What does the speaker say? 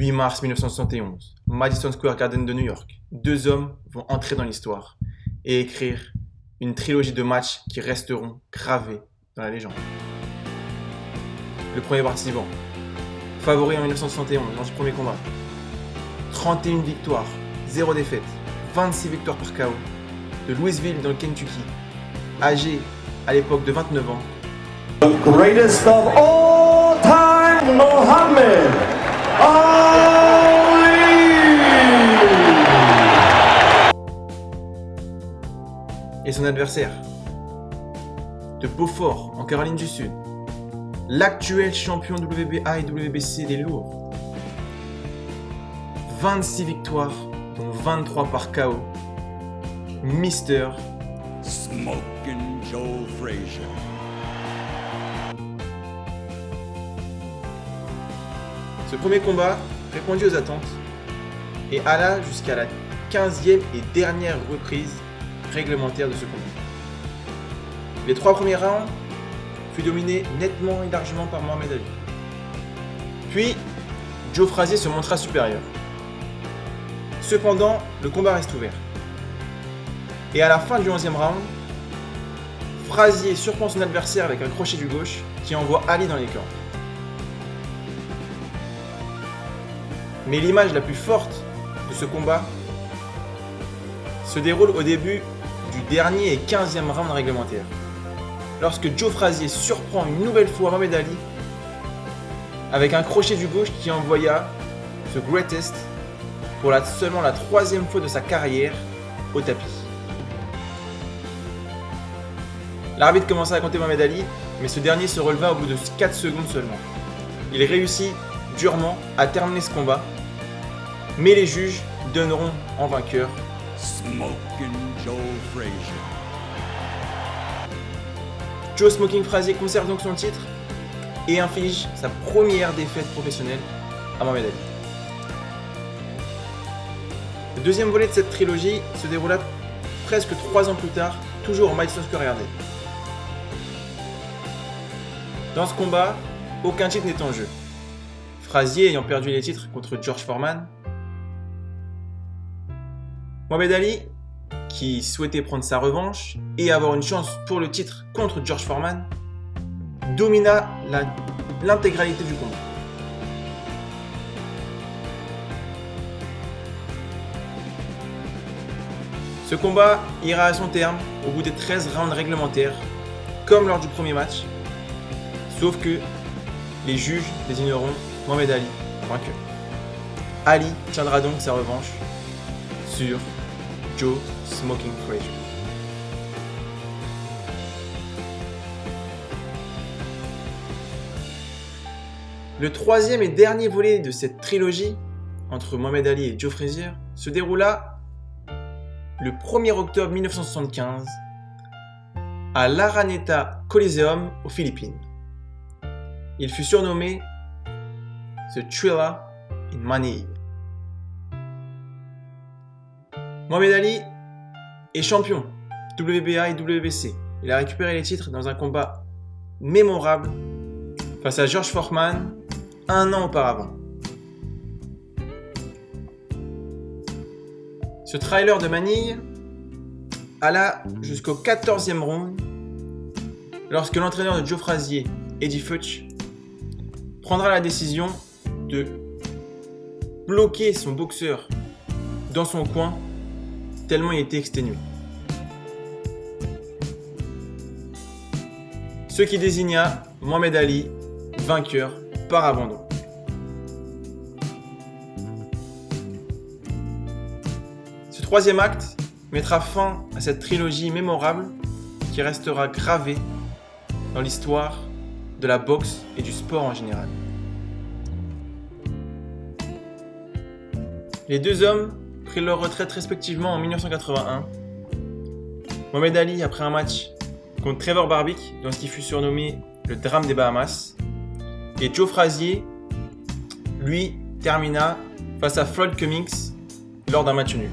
8 mars 1971, Madison Square Garden de New York. Deux hommes vont entrer dans l'histoire et écrire une trilogie de matchs qui resteront gravés dans la légende. Le premier participant, favori en 1971 dans ce premier combat, 31 victoires, 0 défaites, 26 victoires par KO, de Louisville dans le Kentucky, âgé à l'époque de 29 ans. The greatest of all time, Muhammad Ali! Et son adversaire, de Beaufort en Caroline du Sud, l'actuel champion WBA et WBC des lourds. 26 victoires, dont 23 par KO. Mr. Smokin' Joe Frazier. Ce premier combat répondit aux attentes et alla jusqu'à la 15e et dernière reprise réglementaire de ce combat. Les 3 premiers rounds furent dominés nettement et largement par Mohamed Ali. Puis, Joe Frazier se montra supérieur. Cependant, le combat reste ouvert. Et à la fin du 11e round, Frazier surprend son adversaire avec un crochet du gauche qui envoie Ali dans les cordes. Mais l'image la plus forte de ce combat se déroule au début du dernier et 15e round réglementaire, lorsque Joe Frazier surprend une nouvelle fois Mohamed Ali avec un crochet du gauche qui envoya The Greatest pour seulement la 3e fois de sa carrière au tapis. L'arbitre commença à compter Mohamed Ali, mais ce dernier se releva au bout de 4 secondes seulement. Il réussit durement à terminer ce combat, mais les juges donneront en vainqueur Smokin' Joe Frazier. Joe Smoking Frazier conserve donc son titre et inflige sa première défaite professionnelle à Mohamed Ali. Le deuxième volet de cette trilogie se déroula presque 3 ans plus tard, toujours au Madison Square Garden. Dans ce combat, aucun titre n'est en jeu. Frazier ayant perdu les titres contre George Foreman, Mohamed Ali, qui souhaitait prendre sa revanche et avoir une chance pour le titre contre George Foreman, domina l'intégralité du combat. Ce combat ira à son terme au bout des 13 rounds réglementaires, comme lors du premier match, sauf que les juges désigneront Mohamed Ali vainqueur. Ali tiendra donc sa revanche sur Joe Smoking Frazier. Le troisième et dernier volet de cette trilogie entre Mohamed Ali et Joe Frazier se déroula le 1er octobre 1975 à l'Araneta Coliseum aux Philippines. Il fut surnommé The Thriller in Manille. Mohamed Ali est champion WBA et WBC. Il a récupéré les titres dans un combat mémorable face à George Foreman 1 an auparavant. Ce trailer de Manille alla jusqu'au 14e round lorsque l'entraîneur de Joe Frazier, Eddie Futch, prendra la décision de bloquer son boxeur dans son coin tellement il était exténué. Ce qui désigna Mohamed Ali vainqueur par abandon. Ce troisième acte mettra fin à cette trilogie mémorable qui restera gravée dans l'histoire de la boxe et du sport en général. Les deux hommes prirent leur retraite respectivement en 1981. Mohamed Ali après un match contre Trevor Barbic dans ce qui fut surnommé le drame des Bahamas, et Joe Frazier, lui, termina face à Floyd Cummings lors d'un match nul.